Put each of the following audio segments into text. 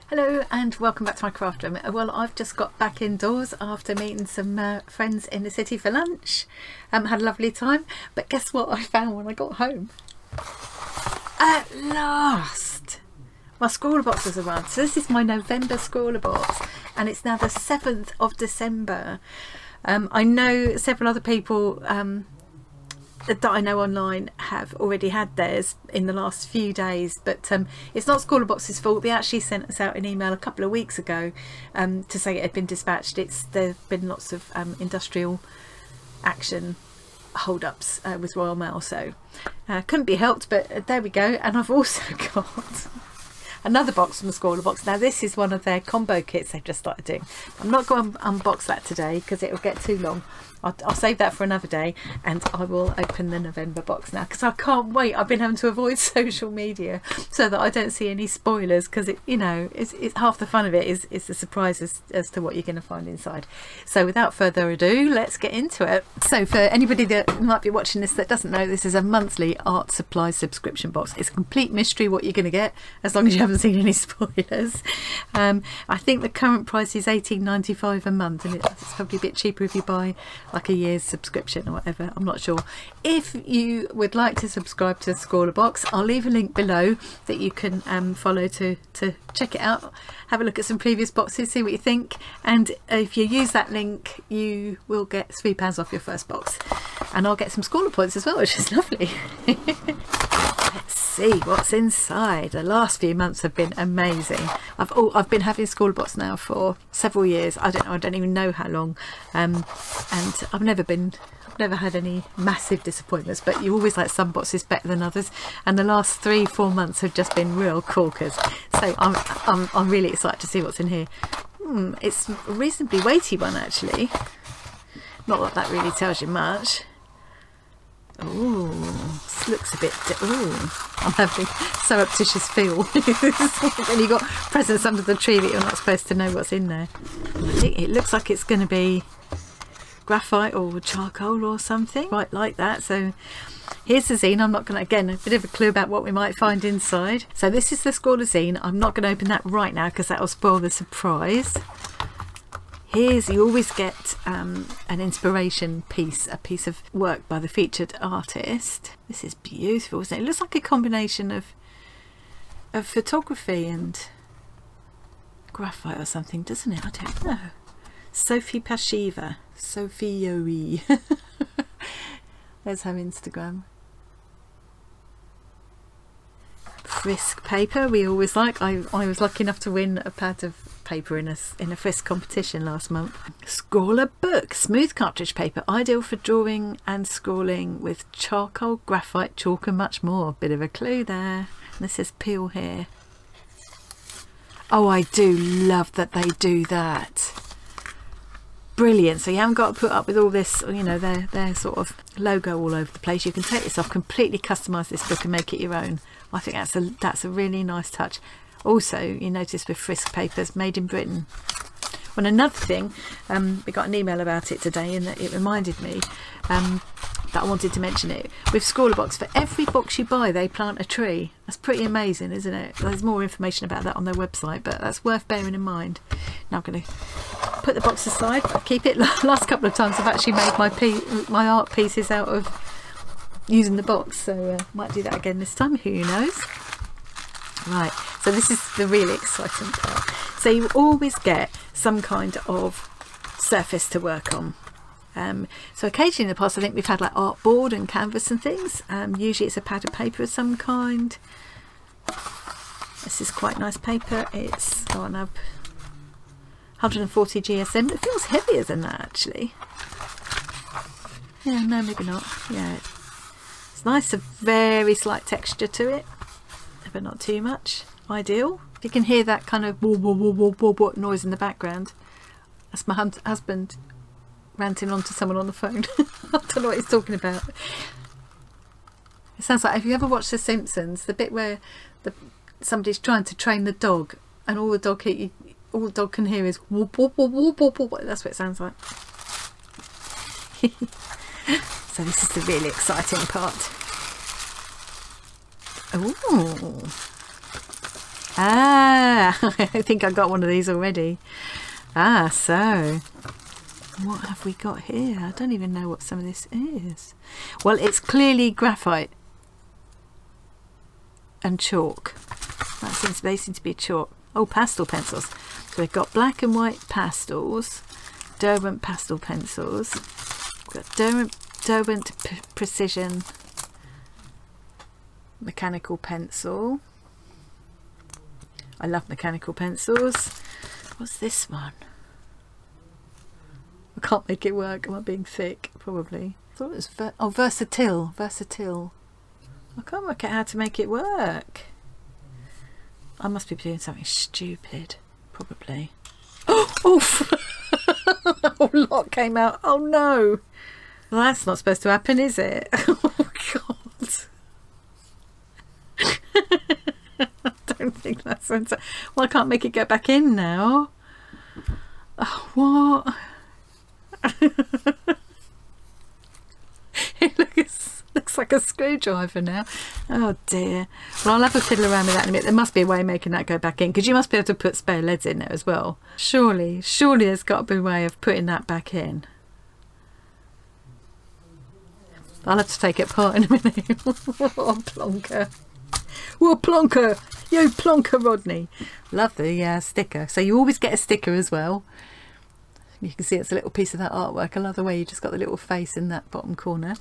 Hello and welcome back to my craft room. Well, I've just got back indoors after meeting some friends in the city for lunch. Had a lovely time, but guess what I found when I got home? At last! My ScrawlrBox has arrived. So this is my November ScrawlrBox and it's now the 7th of December. I know several other people that I know online have already had theirs in the last few days, but it's not ScrawlrBox's fault. They actually sent us out an email a couple of weeks ago to say it had been dispatched. There's been lots of industrial action hold-ups with Royal Mail, so couldn't be helped, but there we go. And I've also got another box from ScrawlrBox. Now this is one of their combo kits they've just started doing. I'm not going to unbox that today because it will get too long. I'll save that for another day, and I will open the November box now because I can't wait. I've been having to avoid social media so that I don't see any spoilers, because it's half the fun of it is the surprise as to what you're going to find inside. So without further ado, let's get into it. So for anybody that might be watching this that doesn't know, this is a monthly art supply subscription box. It's a complete mystery what you're going to get, as long as you haven't seen any spoilers. I think the current price is £18.95 a month, and it's probably a bit cheaper if you buy like a year's subscription or whatever. I'm not sure. If you would like to subscribe to ScrawlrBox, I'll leave a link below that you can follow to check it out, have a look at some previous boxes, see what you think, and if you use that link you will get £3 off your first box, and I'll get some Scrawlr points as well, which is lovely. Let's see what's inside. The last few months have been amazing. I've been having ScrawlrBox now for several years. I don't even know how long, and I've never had any massive disappointments, but you always like some boxes better than others, and the last 3-4 months have just been real corkers. So I'm really excited to see what's in here. It's a reasonably weighty one actually. Not that really tells you much. Oh, this looks a bit. Oh, I'm having a surreptitious feel when you got presents under the tree that you're not supposed to know what's in there. I think it looks like it's going to be graphite or charcoal or something, right, like that. So here's the zine. I'm not going to, again, a bit of a clue about what we might find inside. So this is the Scrawlr zine. I'm not going to open that right now because that will spoil the surprise. You always get an inspiration piece, a piece of work by the featured artist. This is beautiful, isn't it? It looks like a combination of photography and graphite or something, doesn't it? I don't know. Sophie Pashiva. Sophie. There's her Instagram. Frisk paper, we always like. I was lucky enough to win a pad of paper in a Frisk competition last month. Scrawlr book, smooth cartridge paper, ideal for drawing and scrawling with charcoal, graphite, chalk and much more. Bit of a clue there. And this says peel here. Oh, I do love that they do that. Brilliant. So you haven't got to put up with all this, you know, their sort of logo all over the place. You can take this off, completely customize this book and make it your own. I think that's a really nice touch. Also, you notice with Frisk papers, made in Britain. Well, another thing, we got an email about it today, and it reminded me that I wanted to mention it. With ScrawlrBox, for every box you buy, they plant a tree. That's pretty amazing, isn't it? There's more information about that on their website, but that's worth bearing in mind. Now I'm going to put the box aside, keep it. Last couple of times I've actually made my art pieces out of using the box, so might do that again this time, who knows. Right, so this is the really exciting part. So you always get some kind of surface to work on. So occasionally in the past I think we've had like artboard and canvas and things. Usually it's a pad of paper of some kind. This is quite nice paper. It's 140 GSM. It feels heavier than that actually. Yeah, no, maybe not. Yeah, it's nice, a very slight texture to it, but not too much. Ideal. If you can hear that kind of whoa, whoa, whoa, whoa, whoa, whoa noise in the background, that's my husband ranting onto someone on the phone. I don't know what he's talking about. It sounds like, have you ever watched The Simpsons, the bit where somebody's trying to train the dog and all the dog can hear is whoop, whoop, whoop, whoop, whoop, whoop. That's what it sounds like. So this is the really exciting part. Ooh. Ah, I think I got one of these already. Ah, so what have we got here? I don't even know what some of this is. Well, it's clearly graphite and chalk. They seem to be chalk. Oh, pastel pencils. So we've got black and white pastels, Derwent pastel pencils. We've got Derwent Precision mechanical pencil. I love mechanical pencils. What's this one? I can't make it work. Am I being thick? Probably. I thought it was Versatile. Versatile. I can't work out how to make it work. I must be doing something stupid. Probably. Oh! A whole lot came out. Oh no! Well, that's not supposed to happen, is it? Oh God! I don't think that's meant to. Well, I can't make it go back in now. Oh, what? It looks like a screwdriver now. Oh dear. Well, I'll have a fiddle around with that in a minute. There must be a way of making that go back in, because you must be able to put spare leads in there as well. Surely there's got to be a way of putting that back in. I'll have to take it apart in a minute. What a plonker. What a plonker. You plonker, Rodney. Love the sticker. So you always get a sticker as well. You can see it's a little piece of that artwork. I love the way you just got the little face in that bottom corner.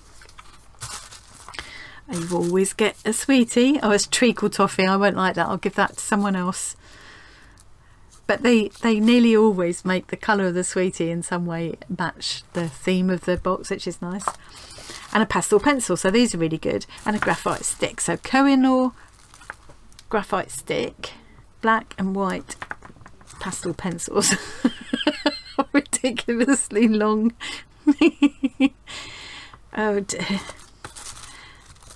And you always get a sweetie. Oh, it's treacle toffee. I won't like that. I'll give that to someone else. But they nearly always make the colour of the sweetie in some way match the theme of the box, which is nice. And a pastel pencil. So these are really good. And a graphite stick. So Kohinoor graphite stick, black and white pastel pencils. Ridiculously long. Oh dear.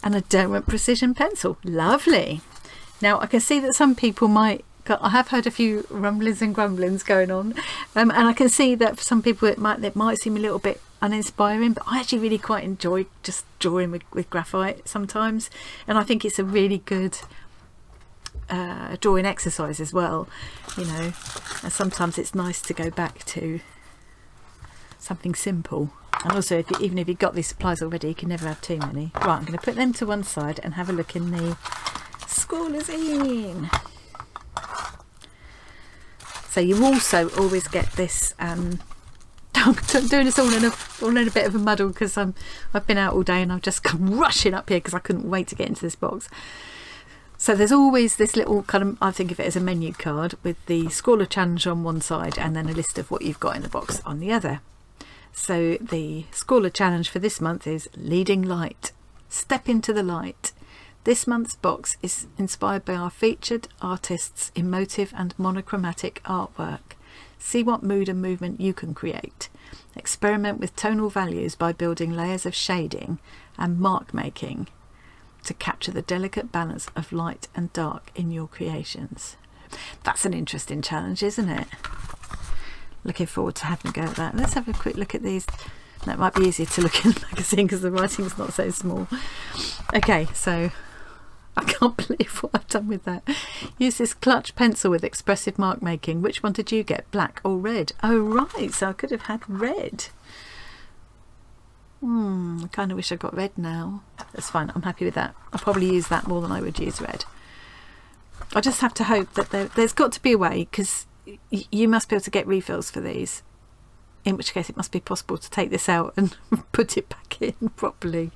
And a Derwent Precision pencil. Lovely. Now I can see that some people might, I have heard a few rumblings and grumblings going on, and I can see that for some people it might seem a little bit uninspiring, but I actually really quite enjoy just drawing with graphite sometimes, and I think it's a really good drawing exercise as well, you know, and sometimes it's nice to go back to something simple. And also, even if you've got these supplies already, you can never have too many. Right, I'm going to put them to one side and have a look in the Scrawlr's. So you also always get this. I'm doing this all in a bit of a muddle because I've been out all day and I've just come rushing up here because I couldn't wait to get into this box. So there's always this little kind of, I think of it as a menu card with the Scrawlr challenge on one side and then a list of what you've got in the box on the other. So the Scrawlr challenge for this month is Leading Light. Step into the light. This month's box is inspired by our featured artists' emotive and monochromatic artwork. See what mood and movement you can create. Experiment with tonal values by building layers of shading and mark making to capture the delicate balance of light and dark in your creations. That's an interesting challenge, isn't it? Looking forward to having a go at that. Let's have a quick look at these. That might be easier to look in the magazine because the writing is not so small. Okay, so I can't believe what I've done with that. Use this clutch pencil with expressive mark making. Which one did you get, black or red? Oh right, so I could have had red. I kind of wish I got red now. That's fine, I'm happy with that. I'll probably use that more than I would use red. I just have to hope that there's got to be a way, because you must be able to get refills for these, in which case it must be possible to take this out and put it back in properly.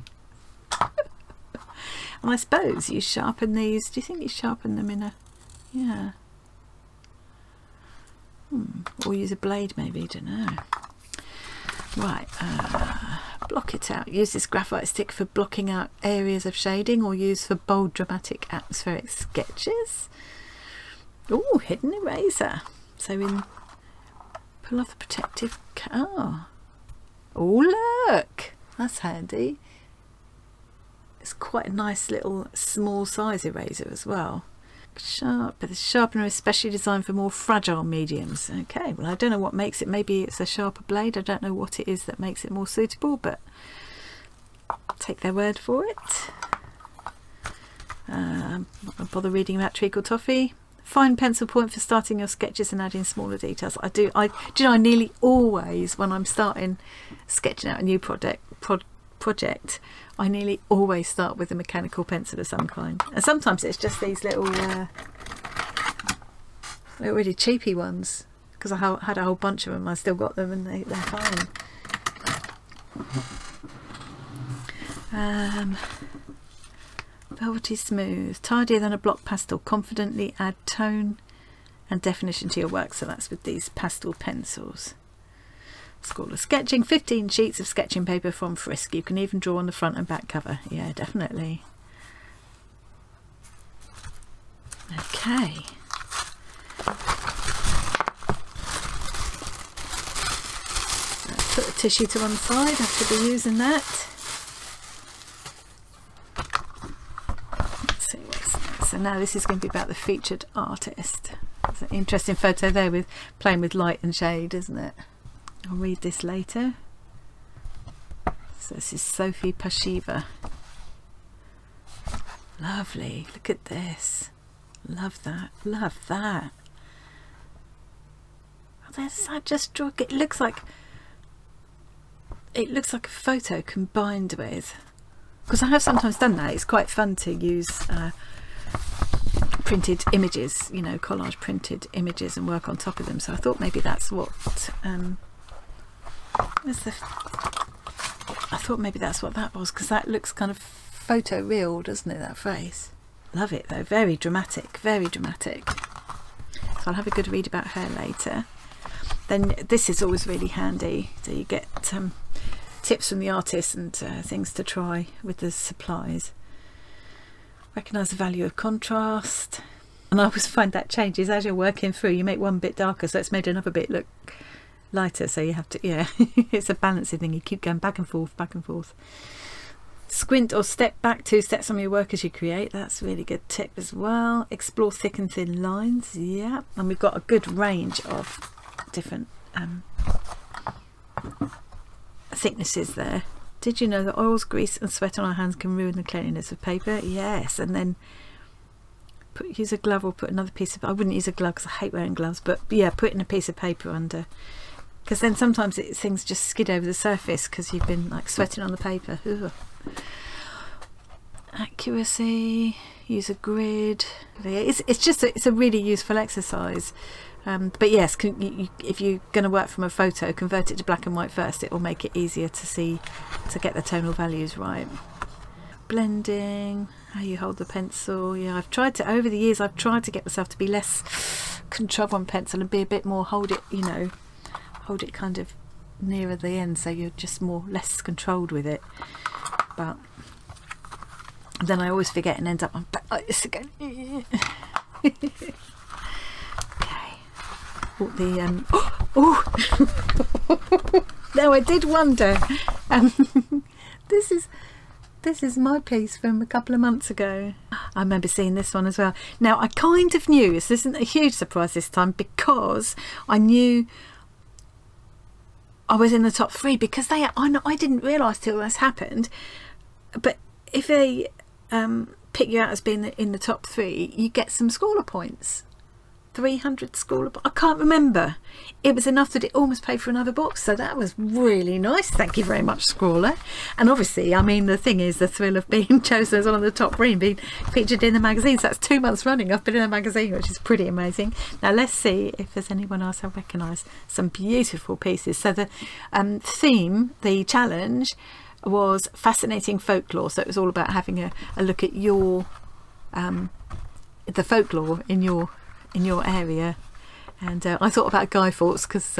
And I suppose you sharpen these. Do you think you sharpen them in a, yeah, or use a blade maybe, don't know. Right, block it out. Use this graphite stick for blocking out areas of shading, or use for bold dramatic atmospheric sketches. Oh, hidden eraser. So pull off the protective oh look, that's handy. It's quite a nice little small size eraser as well. Sharp, but the sharpener is specially designed for more fragile mediums. Okay, well I don't know what makes it, maybe it's a sharper blade, I don't know what it is that makes it more suitable, but I'll take their word for it. I'm not going to bother reading about treacle toffee. Fine pencil point for starting your sketches and adding smaller details. I do. Do you know, I nearly always, when I'm starting sketching out a new project, I nearly always start with a mechanical pencil of some kind. And sometimes it's just these little really cheapy ones, because I had a whole bunch of them. I still got them, and they're fine. Velvety smooth, tidier than a block pastel, confidently add tone and definition to your work. So that's with these pastel pencils. Scrawlr sketching, 15 sheets of sketching paper from Frisk. You can even draw on the front and back cover. Yeah, definitely. Okay. Let's put the tissue to one side. I should be using that. So now this is going to be about the featured artist. It's an interesting photo there with playing with light and shade, isn't it? I'll read this later. So this is Sophie Pashiva. Lovely. Look at this. Love that. Love that. Oh, there's, I just draw. It looks like a photo combined with. Because I have sometimes done that. It's quite fun to use printed images, you know, collage printed images, and work on top of them. So I thought maybe that's what I thought maybe that's what that was, because that looks kind of photo real, doesn't it, that face? Love it though. Very dramatic, very dramatic. So I'll have a good read about her later. Then this is always really handy, so you get tips from the artist and things to try with the supplies. Recognise the value of contrast, and I always find that changes as you're working through. You make one bit darker, so it's made another bit look lighter, so you have to, yeah, it's a balancing thing. You keep going back and forth, back and forth. Squint or step back 2 steps on your work as you create. That's a really good tip as well. Explore thick and thin lines. Yeah, and we've got a good range of different thicknesses there. Did you know that oils, grease and sweat on our hands can ruin the cleanliness of paper? Yes. And then use a glove or put another piece of, I wouldn't use a glove because I hate wearing gloves, but yeah, put in a piece of paper under, because then sometimes things just skid over the surface because you've been like sweating on the paper. Ugh. Accuracy, use a grid. It's a really useful exercise. But yes, if you're going to work from a photo, convert it to black and white first. It will make it easier to see, to get the tonal values right. Blending, how you hold the pencil. Yeah, I've tried to, over the years, I've tried to get myself to be less control on pencil and be a bit more hold it, you know, hold it kind of nearer the end, so you're just less controlled with it. But then I always forget and end up on back like this again. Okay. Now I did wonder. This is my piece from a couple of months ago. I remember seeing this one as well. Now I kind of knew this isn't a huge surprise this time, because I knew I was in the top 3, because I didn't realise till this happened, but if they pick you out as being in the top 3, you get some Scrawlr points. 300 Scrawlr, I can't remember. It was enough that it almost paid for another box, so that was really nice. Thank you very much, Scrawlr. And obviously, I mean, the thing is the thrill of being chosen as one of the top 3 and being featured in the magazine. So that's 2 months running I've been in a magazine, which is pretty amazing. Now let's see if there's anyone else I recognise. Some beautiful pieces. So the theme, the challenge, was fascinating folklore. So it was all about having a look at your the folklore in your area, and I thought about Guy Fawkes because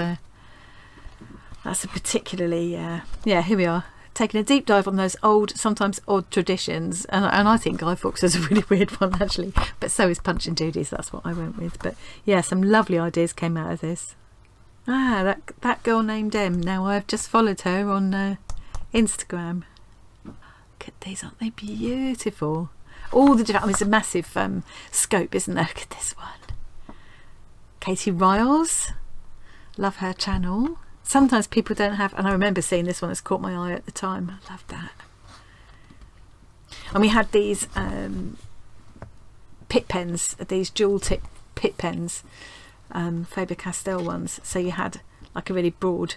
that's a particularly yeah, here we are, taking a deep dive on those old, sometimes odd traditions, and I think Guy Fawkes is a really weird one actually, but so is Punch and Judy, so that's what I went with. But yeah, some lovely ideas came out of this. That girl named Em, now I've just followed her on Instagram. Look at these, aren't they beautiful? All the different, I mean, it's a massive scope, isn't there? Look at this one. Katie Riles, love her channel. Sometimes people don't have, and I remember seeing this one that's caught my eye at the time. I love that. And we had these pit pens, these dual tip pit pens, Faber-Castell ones, so you had like a really broad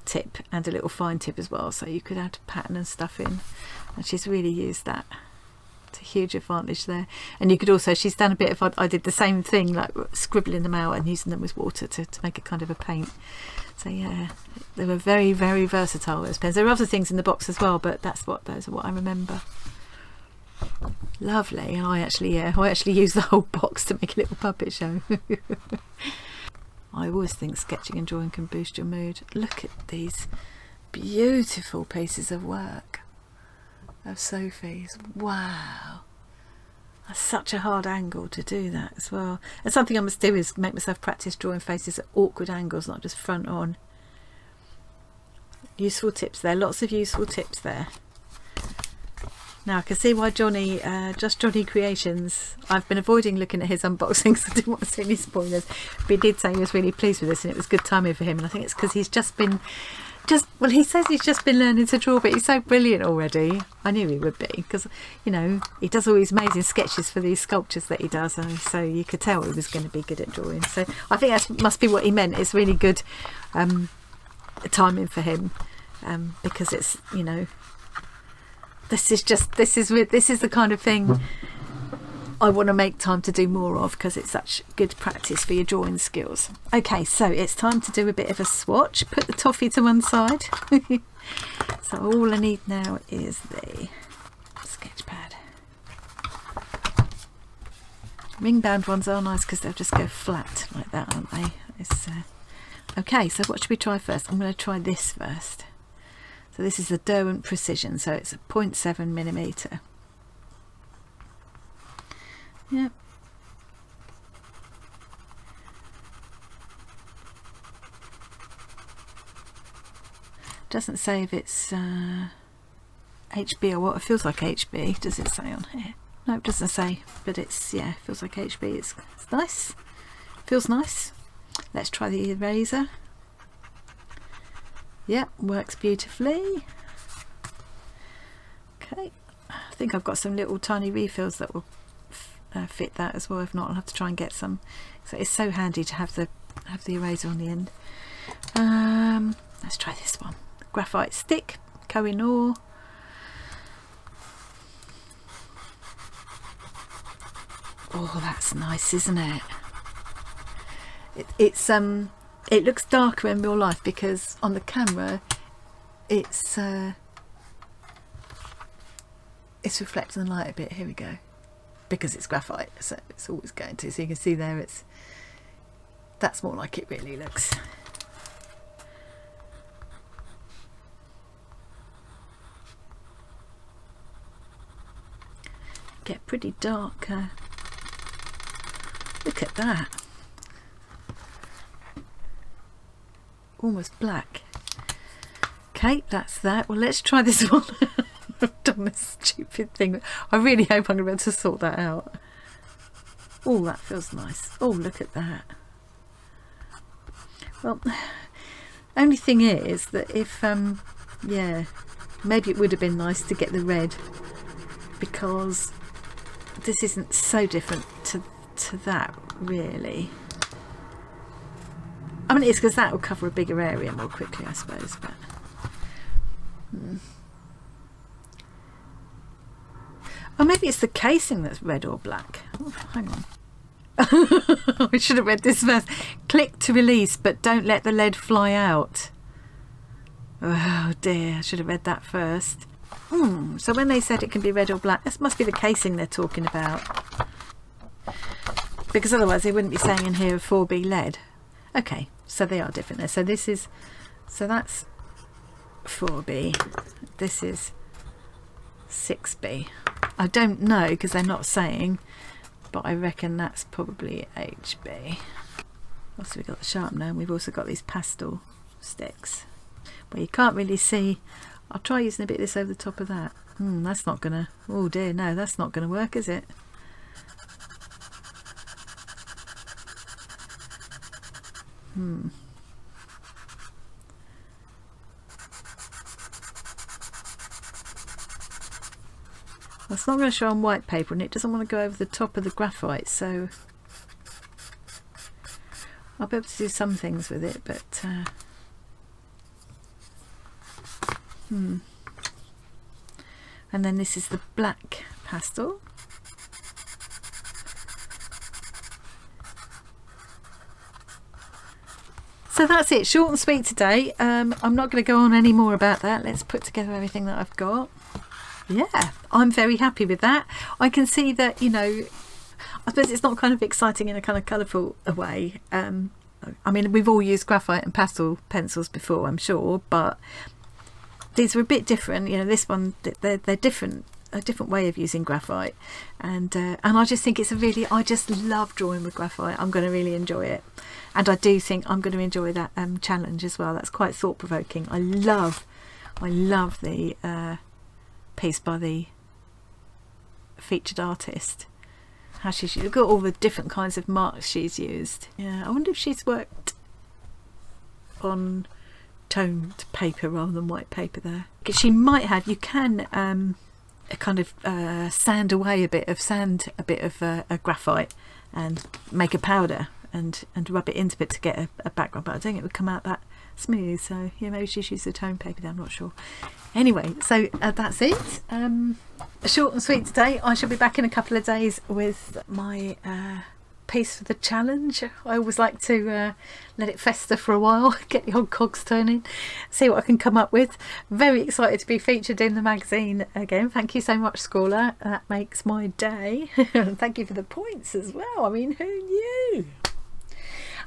tip and a little fine tip as well, so you could add pattern and stuff in, and she's really used that. It's a huge advantage there. And you could also, she's done a bit of, I did the same thing, like scribbling them out and using them with water to make a kind of a paint. So yeah, they were very, very versatile, those pens. There were other those in the box as well, but those are what I remember. Lovely. And I actually used the whole box to make a little puppet show. I always think sketching and drawing can boost your mood. Look at these beautiful pieces of work of Sophie's. Wow, that's such a hard angle to do that as well. And something I must do is make myself practice drawing faces at awkward angles, not just front on. Useful tips there, lots of useful tips there. Now I can see why Johnny, Just Johnny Creations, I've been avoiding looking at his unboxings. I didn't want to see any spoilers, but he did say he was really pleased with this and it was good timing for him. And I think it's because he's well, he says he's just been learning to draw, but he's so brilliant already. I knew he would be, because, you know, he does all these amazing sketches for these sculptures that he does, and so you could tell he was going to be good at drawing. So I think that must be what he meant. It's really good timing for him, because it's, you know, this is the kind of thing I want to make time to do more of, because it's such good practice for your drawing skills. Okay, so it's time to do a bit of a swatch. Put the toffee to one side. So all I need now is the sketch pad. Ring bound ones are nice because they'll just go flat like that, aren't they? Okay, so what should we try first? I'm going to try this first. So this is the Derwent Precision, so it's a 0.7mm. Yep. Doesn't say if it's HB or what. It feels like HB. Does it say on here? No, it doesn't say, but it's, yeah, it feels like HB. It's nice. Feels nice. Let's try the eraser. Yep, works beautifully. Okay, I think I've got some little tiny refills that will fit that as well. If not, I'll have to try and get some. So it's so handy to have the eraser on the end. Let's try this one. Graphite stick, Koh-i-Noor. Oh, that's nice, isn't it? It looks darker in real life because on the camera it's reflecting the light a bit. Here we go. Because it's graphite, so it's always going to. So you can see there, that's more like it really looks. Get pretty dark. Look at that. Almost black. Okay, that's that. Well, let's try this one. I've done this stupid thing. I really hope I'm going to be able to sort that out. Oh, that feels nice. Oh, look at that. Well, only thing is that if yeah, maybe it would have been nice to get the red, because this isn't so different to that really. I mean, it's because that will cover a bigger area more quickly, I suppose, but oh, maybe it's the casing that's red or black. Oh, hang on. I should have read this first. Click to release, but don't let the lead fly out. Oh dear, I should have read that first. So when they said it can be red or black, this must be the casing they're talking about, because otherwise they wouldn't be saying in here 4B lead. Okay, so they are different there. So this is, so that's 4B. This is 6B. I don't know because they're not saying, but I reckon that's probably HB. Also, we've got the sharpener, and we've also got these pastel sticks where you can't really see. I'll try using a bit of this over the top of that. That's not gonna, oh dear, no, that's not gonna work, is it? Well, it's not going to show on white paper, and it doesn't want to go over the top of the graphite, so I'll be able to do some things with it, but and then this is the black pastel. So that's it, short and sweet today. I'm not going to go on any more about that. Let's put together everything that I've got. Yeah, I'm very happy with that. I can see that, you know, I suppose it's not kind of exciting in a kind of colourful way. I mean, we've all used graphite and pastel pencils before, I'm sure, but these are a bit different. You know, this one, they're different, a different way of using graphite, and I just think it's a really, I just love drawing with graphite. I'm going to really enjoy it, and I do think I'm going to enjoy that challenge as well. That's quite thought-provoking. I love the piece by the featured artist. How she's, look at all the different kinds of marks she's used. Yeah, I wonder if she's worked on toned paper rather than white paper there. She might have. You can kind of sand away a bit of a graphite and make a powder and rub it into it to get a background, but I don't think it would come out that smooth. So yeah, maybe she's used the toned paper there, I'm not sure. Anyway, so that's it. Short and sweet today. I shall be back in a couple of days with my piece for the challenge. I always like to let it fester for a while, get the old cogs turning, see what I can come up with. Very excited to be featured in the magazine again. Thank you so much, Scrawlr. That makes my day. And thank you for the points as well. I mean, who knew?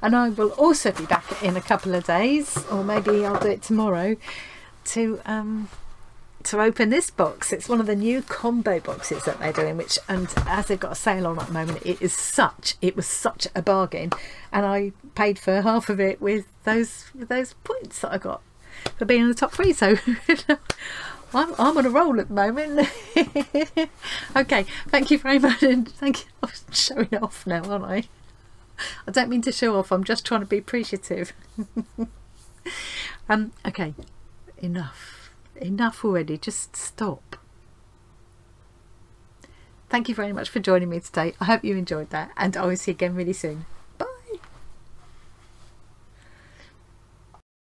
And I will also be back in a couple of days, or maybe I'll do it tomorrow, to open this box. It's one of the new combo boxes that they're doing, which, and as they've got a sale on at the moment, it was such a bargain, and I paid for half of it with those points that I got for being in the top 3. So I'm on a roll at the moment. Okay, thank you very much, and thank you. I'm showing off now, aren't I? I don't mean to show off, I'm just trying to be appreciative. Okay, enough already, just stop. Thank you very much for joining me today. I hope you enjoyed that, and I will see you again really soon.